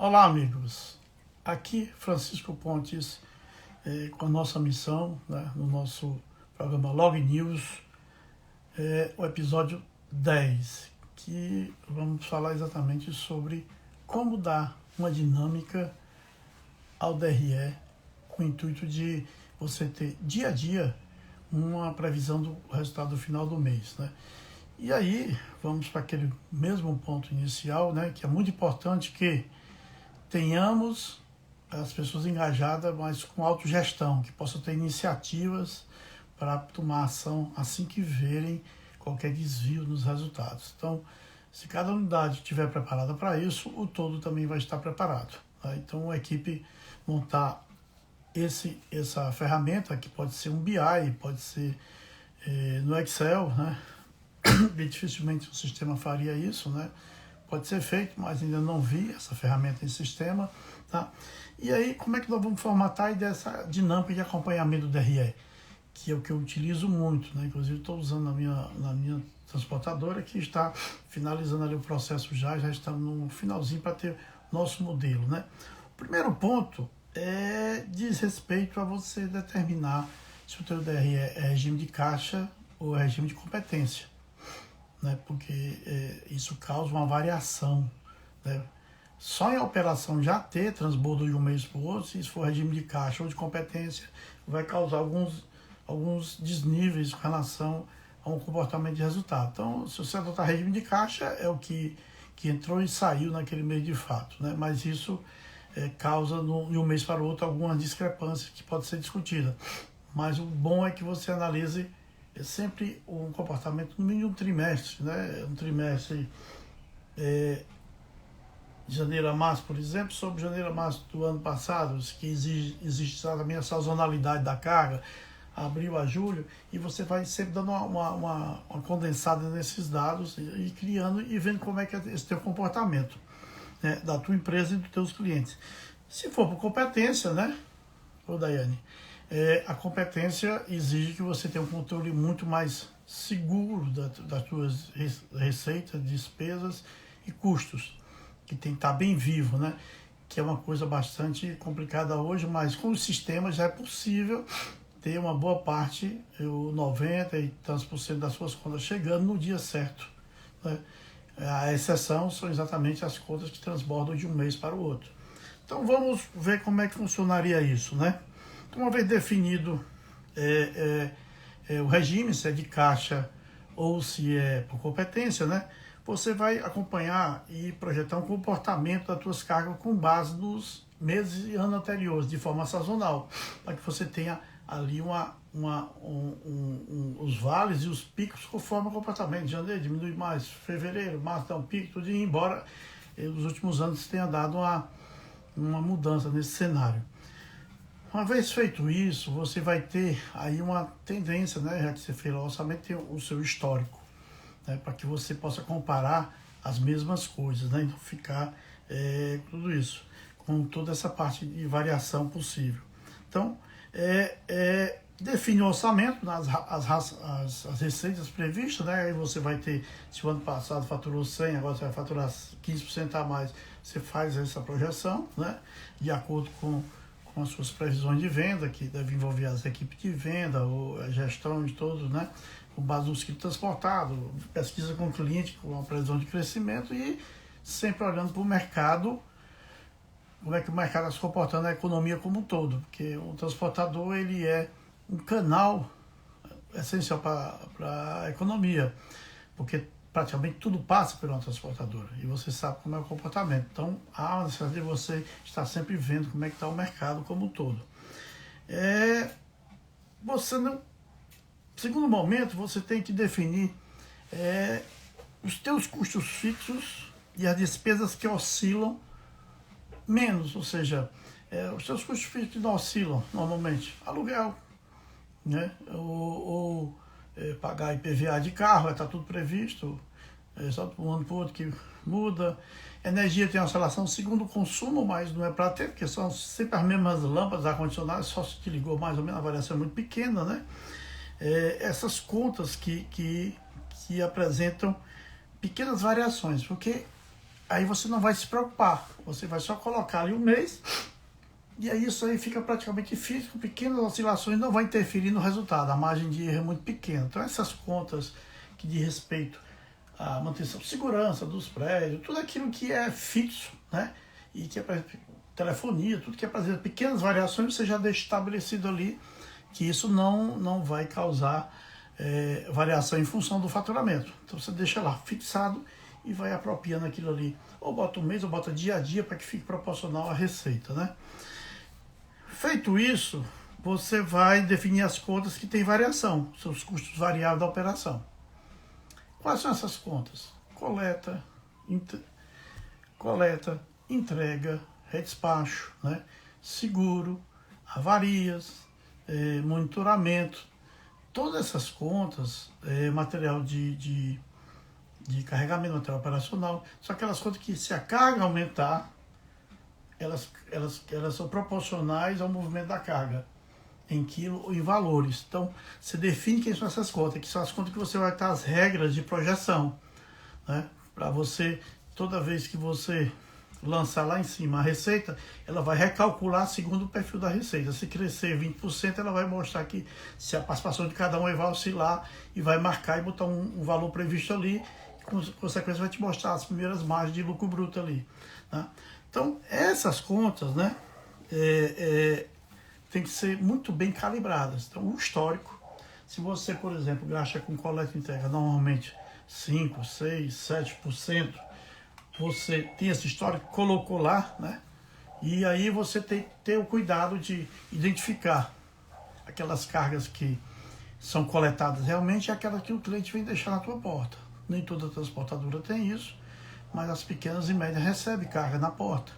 Olá, amigos. Aqui Francisco Pontes, com a nossa missão, né, no nosso programa Log News, o episódio 10, que vamos falar exatamente sobre como dar uma dinâmica ao DRE com o intuito de você ter dia a dia uma previsão do resultado final do mês, né? E aí, vamos para aquele mesmo ponto inicial, né, que é muito importante que tenhamos as pessoas engajadas, mas com autogestão, que possam ter iniciativas para tomar ação assim que verem qualquer desvio nos resultados. Então, se cada unidade estiver preparada para isso, o todo também vai estar preparado, tá? Então, a equipe montar essa ferramenta, que pode ser um BI, pode ser no Excel, né? Bem dificilmente o sistema faria isso, né? Pode ser feito, mas ainda não vi essa ferramenta em sistema, tá? E aí, como é que nós vamos formatar dessa dinâmica de acompanhamento do DRE? Que é o que eu utilizo muito, né? Inclusive estou usando na minha transportadora, que está finalizando ali o processo já estamos no finalzinho para ter nosso modelo, né? O primeiro ponto diz respeito a você determinar se o teu DRE é regime de caixa ou regime de competência, né? Porque isso causa uma variação, né? Só em operação já ter transbordo de um mês para o outro, se isso for regime de caixa ou de competência, vai causar alguns desníveis com relação a um comportamento de resultado. Então, se você adotar regime de caixa, é o que entrou e saiu naquele mês de fato, né? Mas isso causa de um mês para o outro algumas discrepâncias que pode ser discutida. Mas o bom é que você analise sempre um comportamento no mínimo um trimestre, né? Um trimestre de janeiro a março, por exemplo, sobre janeiro a março do ano passado, que existe também a sazonalidade da carga, abril a julho, e você vai sempre dando uma condensada nesses dados e criando e vendo como é que é esse teu comportamento, né, da tua empresa e dos teus clientes. Se for por competência, né, Daiane, a competência exige que você tenha um controle muito mais seguro das tuas receitas, despesas e custos, que tem que estar bem vivo, né? Que é uma coisa bastante complicada hoje, mas com o sistema já é possível ter uma boa parte, 90 e tantos por cento das suas contas chegando no dia certo, né? A exceção são exatamente as contas que transbordam de um mês para o outro. Então vamos ver como é que funcionaria isso, né? Então, uma vez definido o regime, se é de caixa ou se é por competência, né? Você vai acompanhar e projetar um comportamento das suas cargas com base nos meses e anos anteriores, de forma sazonal, para que você tenha ali os vales e os picos conforme o comportamento. Janeiro diminui mais, fevereiro, março dá um pico, tudo, embora nos últimos anos tenha dado uma mudança nesse cenário. Uma vez feito isso, você vai ter aí uma tendência, né, já que você fez o orçamento, tem o seu histórico, né, para que você possa comparar as mesmas coisas, né, e não ficar tudo isso, com toda essa parte de variação possível. Então, define o orçamento, as receitas previstas, né, aí você vai ter, se o ano passado faturou 100, agora você vai faturar 15% a mais, você faz essa projeção, né, de acordo com as suas previsões de venda, que deve envolver as equipes de venda, ou a gestão de todos, né, com base nos quilos transportados, pesquisa com o cliente, com a previsão de crescimento e sempre olhando para o mercado, como é que o mercado está se comportando, a economia como um todo, porque o transportador ele é um canal essencial para a economia, porque praticamente tudo passa por uma transportadora e você sabe como é o comportamento. Então, há a necessidade de você estar sempre vendo como é que está o mercado como um todo. Segundo momento, você tem que definir os teus custos fixos e as despesas que oscilam menos, ou seja, os teus custos fixos não oscilam normalmente. Aluguel, né? Ou pagar IPVA de carro, está tudo previsto, só de um ano para o outro que muda. Energia tem oscilação segundo o consumo, mas não é para ter, porque são sempre as mesmas lâmpadas ar-condicionado, só se te ligou mais ou menos, a variação é muito pequena, né? Essas contas que apresentam pequenas variações, porque aí você não vai se preocupar, você vai só colocar ali um mês, e aí isso aí fica praticamente fixo, pequenas oscilações não vão interferir no resultado, a margem de erro é muito pequena. Então essas contas que diz respeito à manutenção de segurança dos prédios, tudo aquilo que é fixo, né? E que é para telefonia, tudo que é para pequenas variações, você já deixa estabelecido ali que isso não vai causar variação em função do faturamento. Então você deixa lá fixado e vai apropriando aquilo ali. Ou bota um mês, ou bota dia a dia para que fique proporcional à receita, né? Feito isso, você vai definir as contas que têm variação, seus custos variáveis da operação. Quais são essas contas? Coleta, entrega, redespacho, né? Seguro, avarias, monitoramento. Todas essas contas, material de carregamento, material operacional, são aquelas contas que, se a carga aumentar, elas são proporcionais ao movimento da carga, em quilo ou em valores. Então, você define quem são essas contas, que são as contas que você vai estar as regras de projeção, né? Para você, toda vez que você lançar lá em cima a receita, ela vai recalcular segundo o perfil da receita. Se crescer 20%, ela vai mostrar que se a participação de cada um vai oscilar e vai marcar e botar um valor previsto ali, e, com consequência, vai te mostrar as primeiras margens de lucro bruto ali, né? Então, essas contas, né, tem que ser muito bem calibradas. Então, o histórico, se você, por exemplo, gasta com coleta e entrega normalmente 5, 6, 7%, você tem esse histórico, colocou lá, né? E aí você tem que ter o cuidado de identificar aquelas cargas que são coletadas realmente e aquelas que o cliente vem deixar na tua porta. Nem toda transportadora tem isso, mas as pequenas e médias recebem carga na porta.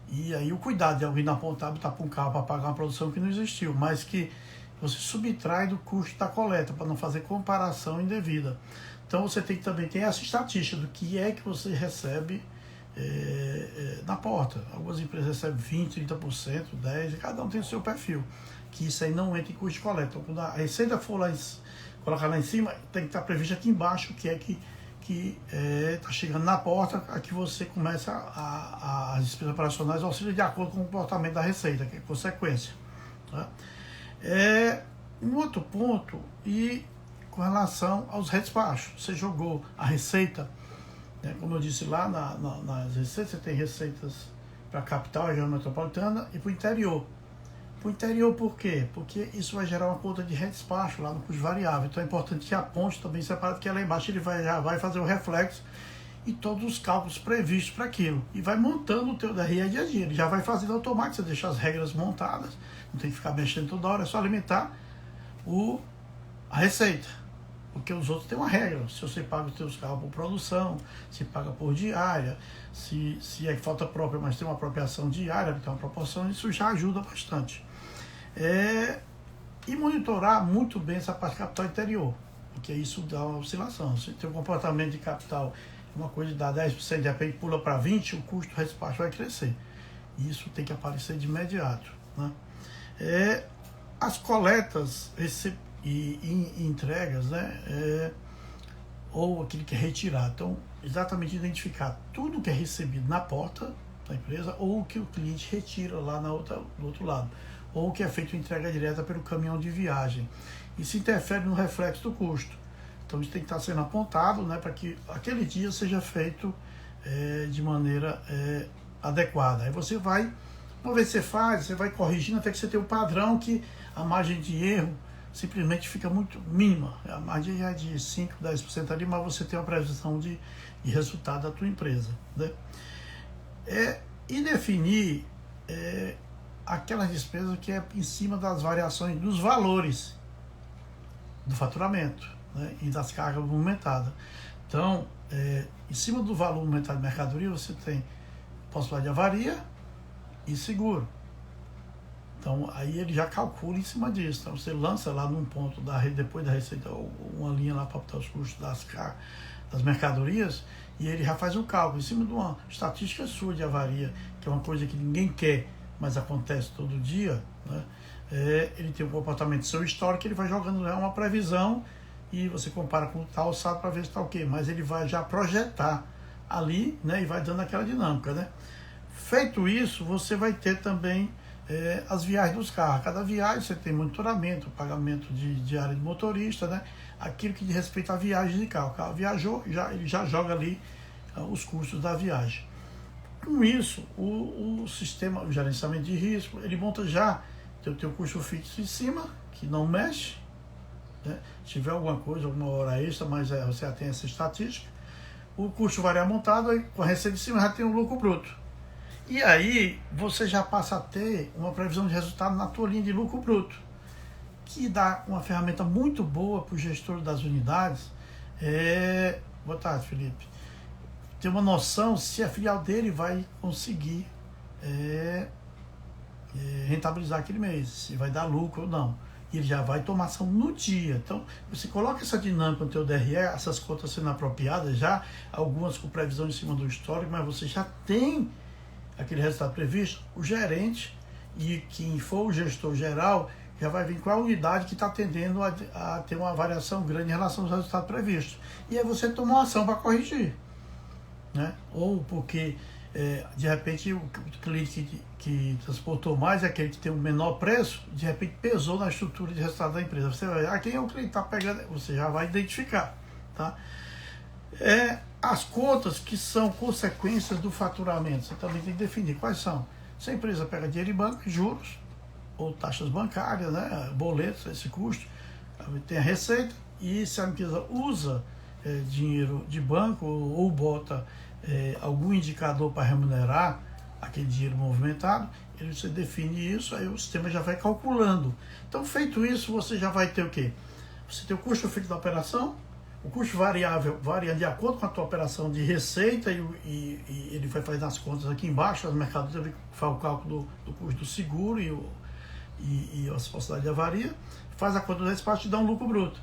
E aí o cuidado de alguém na ponta botar para um carro para pagar uma produção que não existiu, mas que você subtrai do custo da coleta, para não fazer comparação indevida. Então você tem que também ter essa estatística do que é que você recebe na porta. Algumas empresas recebem 20%, 30%, 10%, e cada um tem o seu perfil. Que isso aí não entra em custo de coleta. Então, quando a receita for lá colocar lá em cima, tem que estar previsto aqui embaixo o que é que está chegando na porta, aqui você começa as despesas operacionais auxílio de acordo com o comportamento da receita, que é consequência. Tá? Um outro ponto, e com relação aos redespachos, você jogou a receita, né, como eu disse lá nas receitas, você tem receitas para a capital, região metropolitana e para o interior. Para o interior por quê? Porque isso vai gerar uma conta de redespacho lá no custo variável. Então é importante que a ponte também separada, porque lá embaixo ele já vai fazer o reflexo e todos os cálculos previstos para aquilo. E vai montando o teu DRE dia a dia. Ele já vai fazendo automático, você deixa as regras montadas, não tem que ficar mexendo toda hora, é só alimentar a receita. Porque os outros têm uma regra. Se você paga os seus carros por produção, se paga por diária, se é falta própria, mas tem uma apropriação diária, tem uma proporção, isso já ajuda bastante. E monitorar muito bem essa parte de capital interior, porque isso dá uma oscilação. Se tem um comportamento de capital, uma coisa dá 10%, de repente pula para 20%, o custo do despacho vai crescer. Isso tem que aparecer de imediato, né? As coletas e entregas, né? Ou aquilo que é retirado. Então, exatamente identificar tudo que é recebido na porta da empresa ou o que o cliente retira lá do outro lado, ou que é feito entrega direta pelo caminhão de viagem. Isso interfere no reflexo do custo. Então isso tem que estar sendo apontado, né, para que aquele dia seja feito de maneira adequada. Aí você vai, uma vez que você faz, você vai corrigindo até que você tenha um padrão que a margem de erro simplesmente fica muito mínima. A margem é de 5%, 10% ali, mas você tem uma previsão de resultado da tua empresa, né? E definir aquelas despesas que é em cima das variações dos valores do faturamento, né, e das cargas movimentadas. Então, em cima do valor movimentado de mercadoria, você tem possibilidade de avaria e seguro. Então, aí ele já calcula em cima disso. Então, você lança lá num ponto depois da receita, uma linha lá para botar os custos das mercadorias, e ele já faz o cálculo em cima de uma estatística sua de avaria, que é uma coisa que ninguém quer, mas acontece todo dia, né? Ele tem um comportamento seu histórico, ele vai jogando lá uma previsão e você compara com o tal alçado para ver se está ok, mas ele vai já projetar ali, né, e vai dando aquela dinâmica, né? Feito isso, você vai ter também as viagens dos carros. Cada viagem você tem monitoramento, pagamento de diária de motorista, né? Aquilo que diz respeito à viagem de carro. O carro viajou, ele já joga ali os custos da viagem. Com isso, o sistema, o gerenciamento de risco, ele monta já o teu custo fixo em cima, que não mexe, né? Se tiver alguma coisa, alguma hora extra, mas você já tem essa estatística. O custo variável montado, aí, com a receita de cima já tem o lucro bruto. E aí você já passa a ter uma previsão de resultado na tua linha de lucro bruto, que dá uma ferramenta muito boa para o gestor das unidades. Boa tarde, Felipe. Ter uma noção se a filial dele vai conseguir rentabilizar aquele mês, se vai dar lucro ou não. E ele já vai tomar ação no dia. Então, você coloca essa dinâmica no teu DRE, essas contas sendo apropriadas já, algumas com previsão em cima do histórico, mas você já tem aquele resultado previsto. O gerente e quem for o gestor geral já vai vir com a unidade que está tendendo a ter uma variação grande em relação aos resultados previstos. E aí você toma uma ação para corrigir, né? Ou porque de repente o cliente que transportou mais é aquele que tem o menor preço, de repente pesou na estrutura de resultado da empresa. Você vai ver, quem é o cliente que está pegando, você já vai identificar, tá? As contas que são consequências do faturamento, você também tem que definir quais são. Se a empresa pega dinheiro em banco, juros, ou taxas bancárias, né, boletos, esse custo, tem a receita, e se a empresa usa dinheiro de banco ou bota algum indicador para remunerar aquele dinheiro movimentado, você define isso, aí o sistema já vai calculando. Então, feito isso, você já vai ter o quê? Você tem o custo fixo da operação, o custo variável varia de acordo com a tua operação de receita e ele vai fazer as contas aqui embaixo, as mercadorias, ele faz o cálculo do custo do seguro e a possibilidade de avaria, faz a conta do despacho e dá um lucro bruto.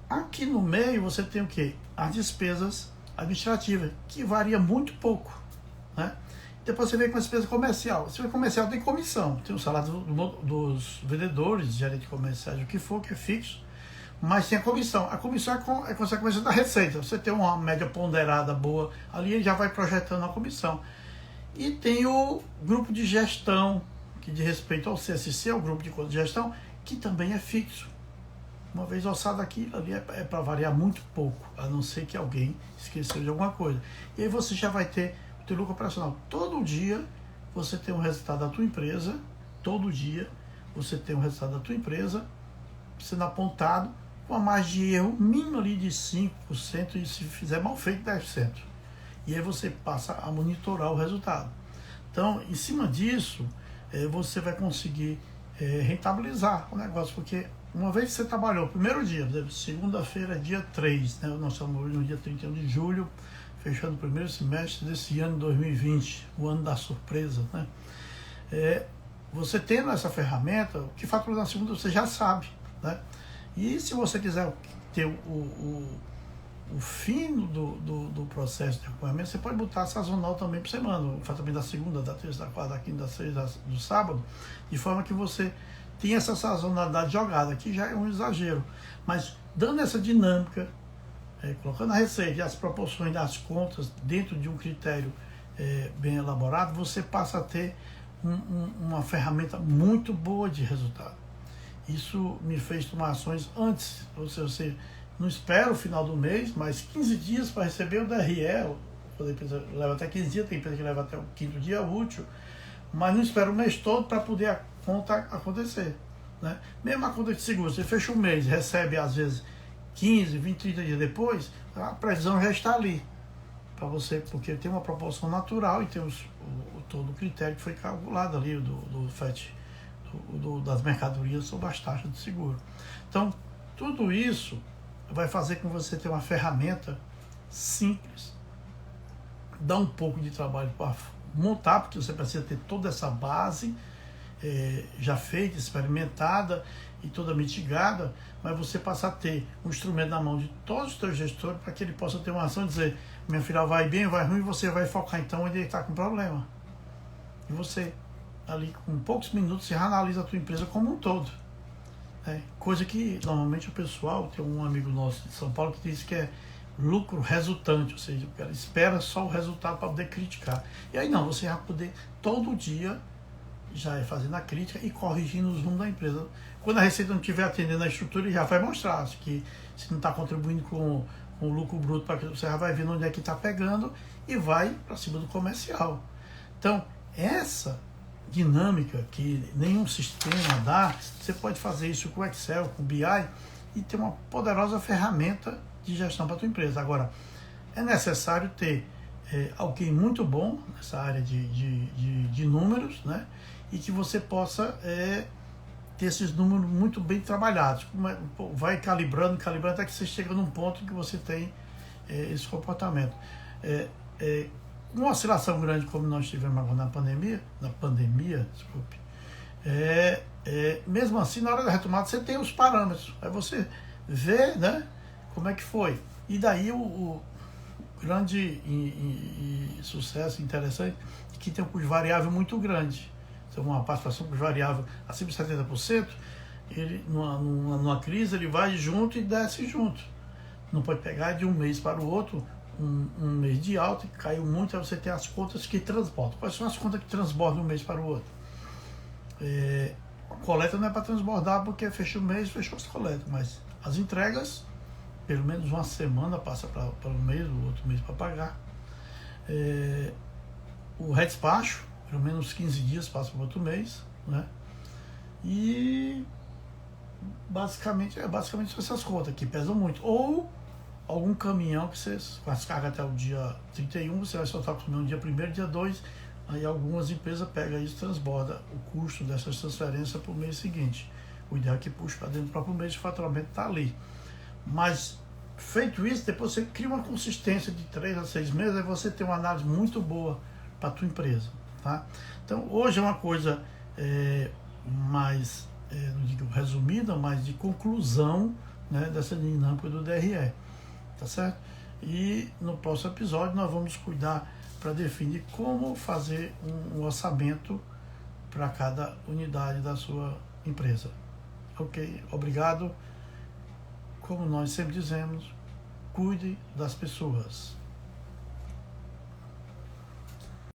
Aqui no meio você tem o quê? As despesas administrativas, que varia muito pouco, né? Depois você vem com a despesa comercial. A despesa comercial tem comissão, tem o salário dos vendedores, gerente comercial, o que for, que é fixo, mas tem a comissão. A comissão é consequência da receita. Você tem uma média ponderada boa, ali ele já vai projetando a comissão. E tem o grupo de gestão, que diz respeito ao CSC, o grupo de conta de gestão, que também é fixo. Uma vez alçado aqui, ali é para variar muito pouco, a não ser que alguém esqueceu de alguma coisa. E aí você já vai ter o teu lucro operacional. Todo dia você tem um resultado da tua empresa, todo dia você tem um resultado da tua empresa sendo apontado com a margem de erro mínima ali de 5% e se fizer mal feito 10%. E aí você passa a monitorar o resultado. Então, em cima disso, você vai conseguir rentabilizar o negócio, porque uma vez que você trabalhou, primeiro dia, segunda-feira, dia 3, né? Nós estamos hoje no dia 31 de julho, fechando o primeiro semestre desse ano 2020, o ano da surpresa, né? Você tendo essa ferramenta, o que faturou na segunda você já sabe, né? E se você quiser ter o fino do processo de acompanhamento, você pode botar sazonal também por semana, o faturamento da segunda, da terça, da quarta, da quinta, da sexta, do sábado, de forma que você tem essa sazonalidade jogada, que já é um exagero, mas dando essa dinâmica, colocando a receita e as proporções das contas dentro de um critério bem elaborado, você passa a ter uma ferramenta muito boa de resultado. Isso me fez tomar ações antes, ou seja, você não espera o final do mês, mas 15 dias para receber o DRE, quando a empresa leva até 15 dias, tem empresa que leva até o 5º dia útil, mas não espera o mês todo para poder a conta acontecer, né? Mesmo a conta de seguro, você fecha um mês, recebe às vezes 15, 20, 30 dias depois, a previsão já está ali para você, porque tem uma proporção natural e tem todo o critério que foi calculado ali do FET, das mercadorias sobre as taxas de seguro. Então, tudo isso vai fazer com que você tenha uma ferramenta simples, dá um pouco de trabalho para montar, porque você precisa ter toda essa base já feita, experimentada e toda mitigada, mas você passa a ter um instrumento na mão de todos os seus gestores para que ele possa ter uma ação e dizer, minha filha vai bem, vai ruim, você vai focar então onde ele está com problema. E você, ali com poucos minutos, você analisa a tua empresa como um todo. Coisa que normalmente o pessoal, tem um amigo nosso de São Paulo que diz que lucro resultante, ou seja, ela espera só o resultado para poder criticar. E aí não, você vai poder todo dia já fazendo a crítica e corrigindo os rumos da empresa. Quando a receita não estiver atendendo a estrutura, ele já vai mostrar que se não está contribuindo com o lucro bruto, para que você já vai vendo onde é que está pegando e vai para cima do comercial. Então, essa dinâmica que nenhum sistema dá, você pode fazer isso com o Excel, com o BI e ter uma poderosa ferramenta de gestão para a tua empresa. Agora, é necessário ter alguém muito bom nessa área de números, né? E que você possa ter esses números muito bem trabalhados. Vai calibrando, até que você chega num ponto que você tem esse comportamento. Uma oscilação grande como nós tivemos agora na pandemia, desculpe, mesmo assim, na hora da retomada, você tem os parâmetros. Aí você vê, né, como é que foi. E daí o grande e sucesso interessante é que tem um custo variável muito grande. Então, uma participação com variável acima de 70%, ele, numa crise, ele vai junto e desce junto. Não pode pegar de um mês para o outro, um mês de alta, que caiu muito, aí você tem as contas que transbordam. Quais são as contas que transbordam de um mês para o outro? A coleta não é para transbordar porque fecha o mês, fechou as coletas, mas as entregas, pelo menos uma semana passa para um mês, o outro mês para pagar. O redespacho, pelo menos 15 dias passa para outro mês, né? E basicamente são essas contas que pesam muito. Ou algum caminhão que você com as cargas até o dia 31, você vai soltar o caminhão dia 1º, dia 2, aí algumas empresas pegam isso e transborda o custo dessas transferências para o mês seguinte. O ideal é que puxe para dentro do próprio mês, o faturamento está ali. Mas, feito isso, depois você cria uma consistência de 3 a 6 meses, aí você tem uma análise muito boa para a tua empresa. Tá? Então, hoje é uma coisa mais, não digo resumida, mas de conclusão, né, dessa dinâmica do DRE. Tá certo? E no próximo episódio nós vamos cuidar para definir como fazer um orçamento para cada unidade da sua empresa. Ok? Obrigado. Como nós sempre dizemos, cuide das pessoas.